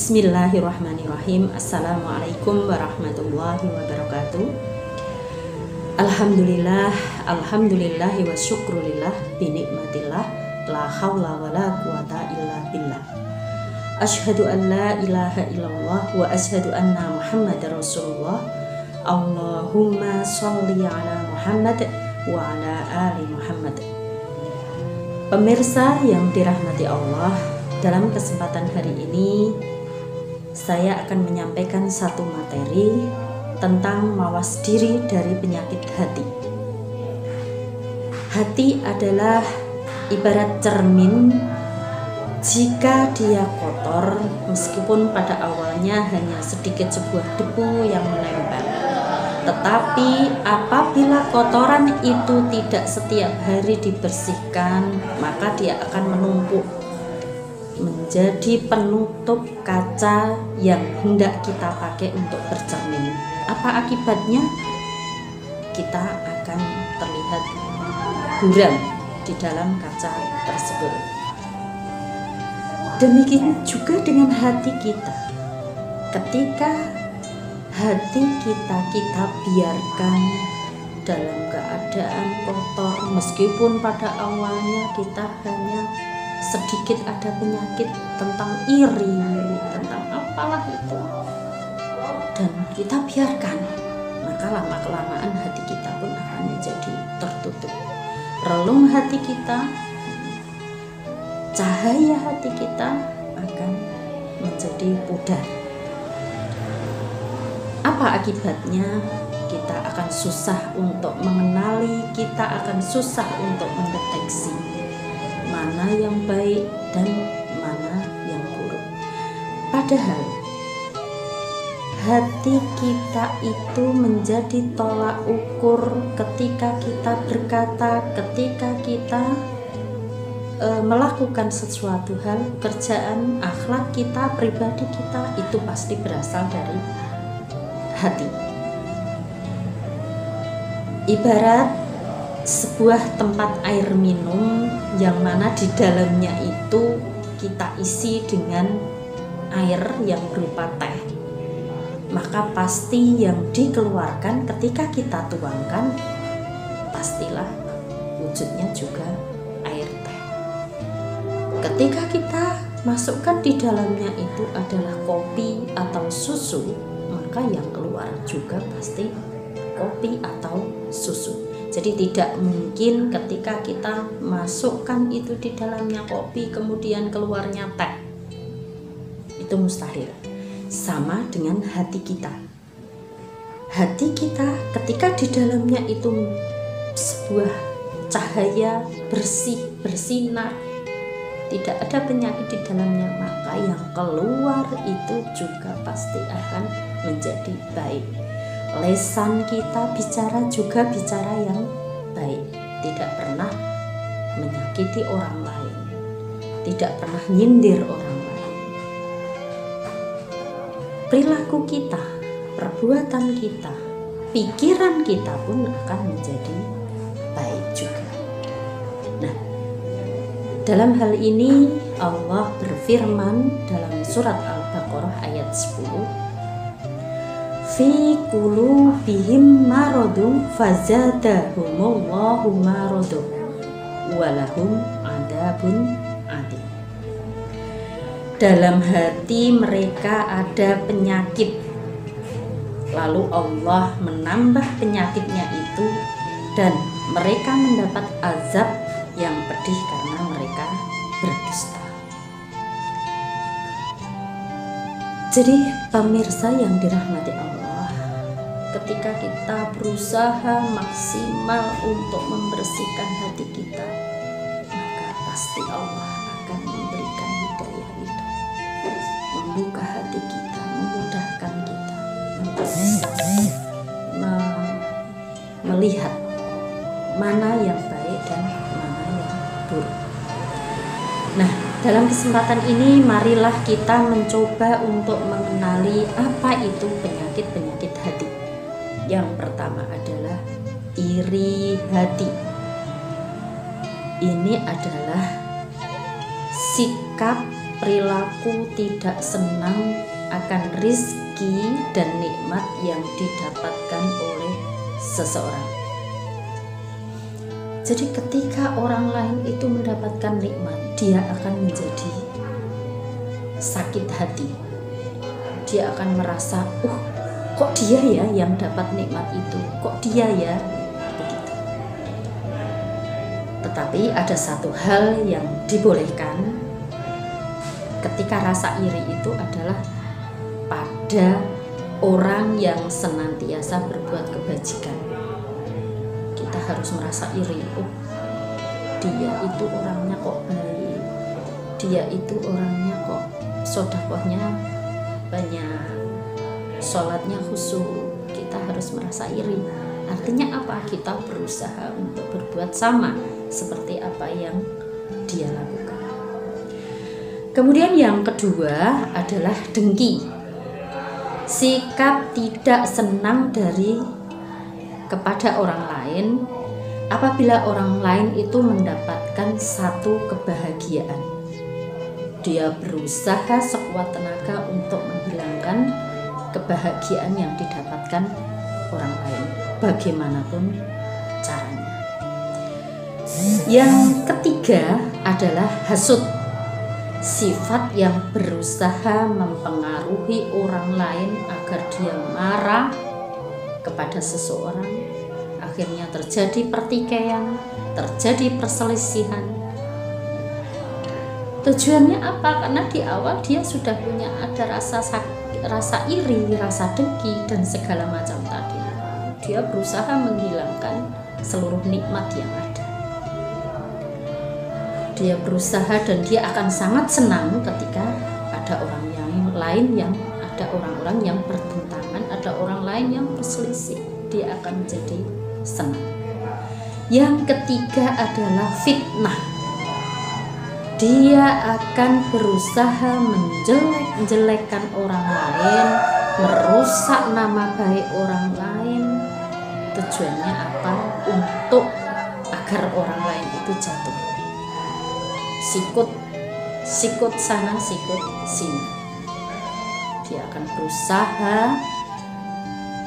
Bismillahirrahmanirrahim. Assalamualaikum warahmatullahi wabarakatuh. Alhamdulillah, alhamdulillahi wa syukrulillah binikmatillah, la hawla wa la quwata illa billah. Asyhadu an la ilaha illallah wa asyhadu anna Muhammadar Rasulullah. Allahumma sholli ala Muhammad wa ala ali Muhammad. Pemirsa yang dirahmati Allah, dalam kesempatan hari ini saya akan menyampaikan satu materi tentang mawas diri dari penyakit hati. Hati adalah ibarat cermin. Jika dia kotor, meskipun pada awalnya hanya sedikit sebuah debu yang menempel, tetapi apabila kotoran itu tidak setiap hari dibersihkan, maka dia akan menumpuk menjadi penutup kaca yang hendak kita pakai untuk bercermin. Apa akibatnya? Kita akan terlihat buram di dalam kaca tersebut. Demikian juga dengan hati kita. Ketika hati kita biarkan dalam keadaan kotor, meskipun pada awalnya kita hanya sedikit ada penyakit tentang iri, tentang apalah itu, dan kita biarkan, maka lama-kelamaan hati kita pun akan menjadi tertutup. Relung hati kita, cahaya hati kita akan menjadi pudar. Apa akibatnya? Kita akan susah untuk mengenali, kita akan susah untuk mendeteksi mana yang baik dan mana yang buruk. Padahal hati kita itu menjadi tolak ukur ketika kita berkata, ketika kita melakukan sesuatu hal, kerjaan, akhlak kita, pribadi kita, itu pasti berasal dari hati. Ibarat sebuah tempat air minum yang mana di dalamnya itu kita isi dengan air yang berupa teh, maka pasti yang dikeluarkan ketika kita tuangkan pastilah wujudnya juga air teh. Ketika kita masukkan di dalamnya itu adalah kopi atau susu, maka yang keluar juga pasti kopi atau susu. Jadi tidak mungkin ketika kita masukkan itu di dalamnya kopi kemudian keluarnya teh. Itu mustahil. Sama dengan hati kita. Hati kita ketika di dalamnya itu sebuah cahaya bersih, bersinar, tidak ada penyakit di dalamnya, maka yang keluar itu juga pasti akan menjadi baik. Lesan kita bicara juga bicara yang baik, tidak pernah menyakiti orang lain, tidak pernah nyindir orang lain. Perilaku kita, perbuatan kita, pikiran kita pun akan menjadi baik juga. Nah, dalam hal ini Allah berfirman dalam surat Al-Baqarah ayat 10, fi qulubihim maradun fazadahumullahu maradun walahum adzabun adzim. Dalam hati mereka ada penyakit, lalu Allah menambah penyakitnya itu dan mereka mendapat azab yang pedih karena mereka berdusta. Jadi pemirsa yang dirahmati Allah, ketika kita berusaha maksimal untuk membersihkan hati kita, maka pasti Allah akan memberikan hidayah itu, membuka hati kita, memudahkan kita untuk melihat mana yang baik dan mana yang buruk. Nah, dalam kesempatan ini marilah kita mencoba untuk mengenali apa itu penyakit-penyakit hati. Yang pertama adalah iri hati. Ini adalah sikap perilaku tidak senang akan rizki dan nikmat yang didapatkan oleh seseorang. Jadi ketika orang lain itu mendapatkan nikmat, dia akan menjadi sakit hati. Dia akan merasa, kok dia ya yang dapat nikmat itu, kok dia ya, begitu. Tetapi ada satu hal yang dibolehkan ketika rasa iri itu adalah pada orang yang senantiasa berbuat kebajikan. Kita harus merasa iri, dia itu orangnya kok baik, dia itu orangnya kok sedekahnya banyak, sholatnya khusyuk. Kita harus merasa iri. Artinya apa? Kita berusaha untuk berbuat sama seperti apa yang dia lakukan. Kemudian yang kedua adalah dengki. Sikap tidak senang kepada orang lain apabila orang lain itu mendapatkan satu kebahagiaan. Dia berusaha sekuat tenaga untuk menghilangkan kebahagiaan yang didapatkan orang lain, bagaimanapun caranya. Yang ketiga adalah hasud. Sifat yang berusaha mempengaruhi orang lain agar dia marah kepada seseorang, akhirnya terjadi pertikaian, terjadi perselisihan. Tujuannya apa? Karena di awal dia sudah punya ada rasa iri, rasa dengki, dan segala macam tadi. Dia berusaha menghilangkan seluruh nikmat yang ada. Dia berusaha dan dia akan sangat senang ketika ada orang yang lain yang ada orang-orang yang bertentangan, ada orang lain yang berselisih. Dia akan menjadi senang. Yang ketiga adalah fitnah. Dia akan berusaha menjelek-jelekkan orang lain, merusak nama baik orang lain. Tujuannya apa? Untuk agar orang lain itu jatuh. Sikut sana, sikut sini. Dia akan berusaha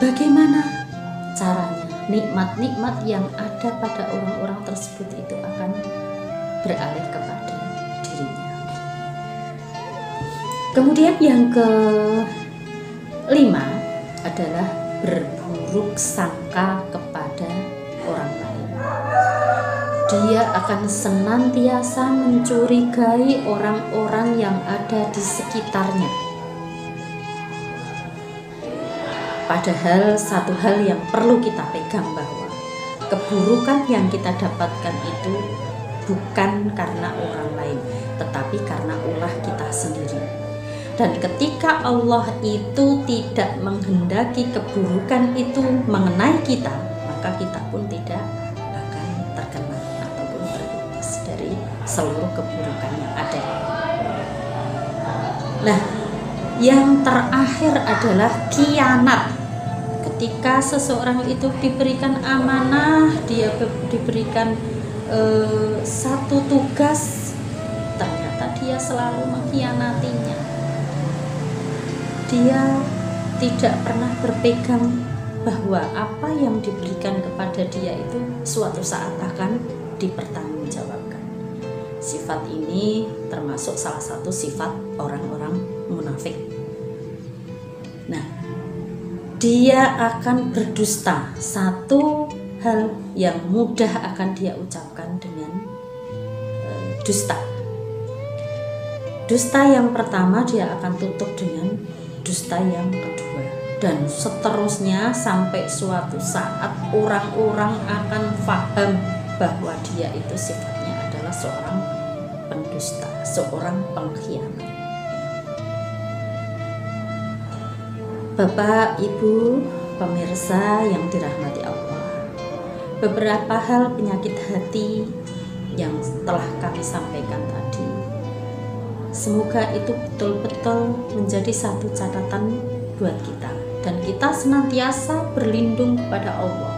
bagaimana caranya nikmat-nikmat yang ada pada orang-orang tersebut itu akan beralih kepada dirinya. Kemudian yang kelima adalah berburuk sangka kepada orang lain. Dia akan senantiasa mencurigai orang-orang yang ada di sekitarnya. Padahal satu hal yang perlu kita pegang bahwa keburukan yang kita dapatkan itu bukan karena orang lain, tetapi karena ulah kita sendiri. Dan ketika Allah itu tidak menghendaki keburukan itu mengenai kita, maka kita pun tidak akan terkena ataupun terbebas dari seluruh keburukan yang ada. Nah, yang terakhir adalah khianat. Ketika seseorang itu diberikan amanah, dia diberikan satu tugas, ternyata dia selalu mengkhianatinya. Dia tidak pernah berpegang bahwa apa yang diberikan kepada dia itu suatu saat akan dipertanggungjawabkan. Sifat ini termasuk salah satu sifat orang-orang munafik. Nah, dia akan berdusta. Satu hal yang mudah akan dia ucapkan dengan dusta. Dusta yang pertama dia akan tutup dengan dusta yang kedua, dan seterusnya sampai suatu saat orang-orang akan paham bahwa dia itu sifatnya adalah seorang pendusta, seorang pengkhianat. Bapak, Ibu, pemirsa yang dirahmati Allah, beberapa hal penyakit hati yang telah kami sampaikan tadi, semoga itu betul-betul menjadi satu catatan buat kita, dan kita senantiasa berlindung kepada Allah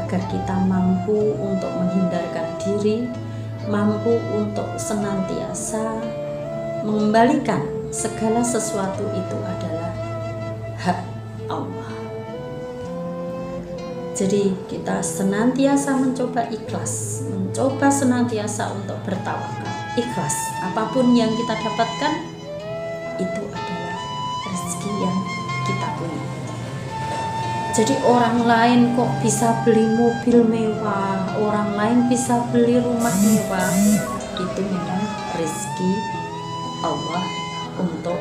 agar kita mampu untuk menghindarkan diri, mampu untuk senantiasa mengembalikan segala sesuatu itu adalah hak Allah. Jadi kita senantiasa mencoba ikhlas, mencoba senantiasa untuk bertawakal. Ikhlas, apapun yang kita dapatkan itu adalah rezeki yang kita punya. Jadi orang lain kok bisa beli mobil mewah, orang lain bisa beli rumah mewah, itu memang rezeki Allah untuk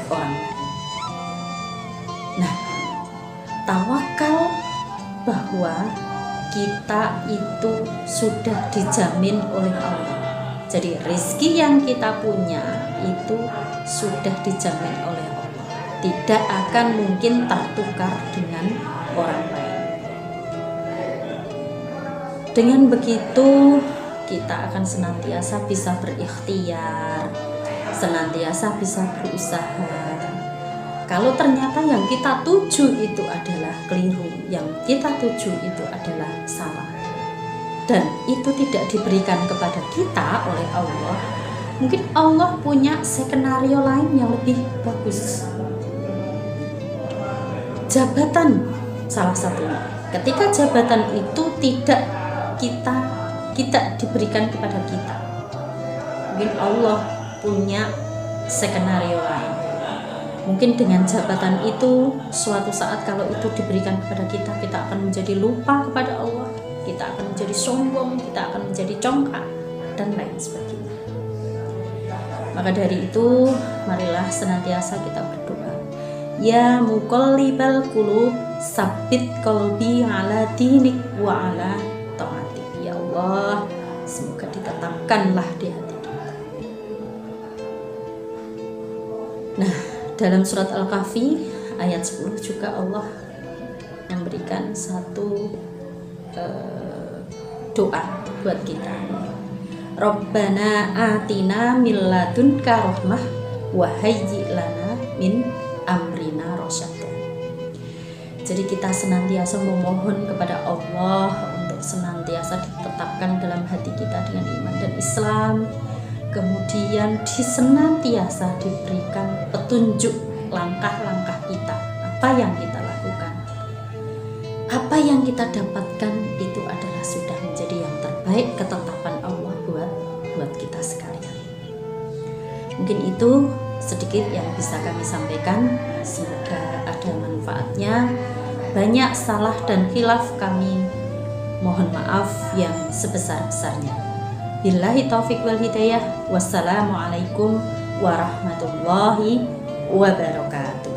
orang lain. Nah, tawakal bahwa kita itu sudah dijamin oleh Allah. Jadi rezeki yang kita punya itu sudah dijamin oleh Allah, tidak akan mungkin tertukar dengan orang lain. Dengan begitu kita akan senantiasa bisa berikhtiar, senantiasa bisa berusaha. Kalau ternyata yang kita tuju itu adalah keliru, yang kita tuju itu adalah salah, dan itu tidak diberikan kepada kita oleh Allah, mungkin Allah punya skenario lain yang lebih bagus. Jabatan salah satunya. Ketika jabatan itu tidak diberikan kepada kita, mungkin Allah punya skenario lain. Mungkin dengan jabatan itu suatu saat kalau itu diberikan kepada kita, kita akan menjadi lupa kepada Allah, kita akan menjadi sombong, kita akan menjadi congkak, dan lain sebagainya. Maka dari itu, marilah senantiasa kita berdoa. Ya muqallibal qulub, sabbit qalbi ala dinik wa ala taatik. Ya Allah, semoga ditetapkanlah di hati kita. Nah, dalam surat Al-Kahfi ayat 10 juga Allah memberikan satu doa buat kita. Rabbana atina min ladunka rahmah wa hayyi lana min amrina rasyada. Jadi kita senantiasa memohon kepada Allah untuk senantiasa ditetapkan dalam hati kita dengan iman dan Islam. Kemudian senantiasa diberikan petunjuk langkah-langkah kita, apa yang kita lakukan, apa yang kita dapatkan itu adalah sudah menjadi yang terbaik ketetapan Allah buat kita sekalian. Mungkin itu sedikit yang bisa kami sampaikan, semoga ada manfaatnya. Banyak salah dan khilaf kami mohon maaf yang sebesar-besarnya. Billahi taufiq wal hidayah. Wassalamualaikum warahmatullahi wabarakatuh.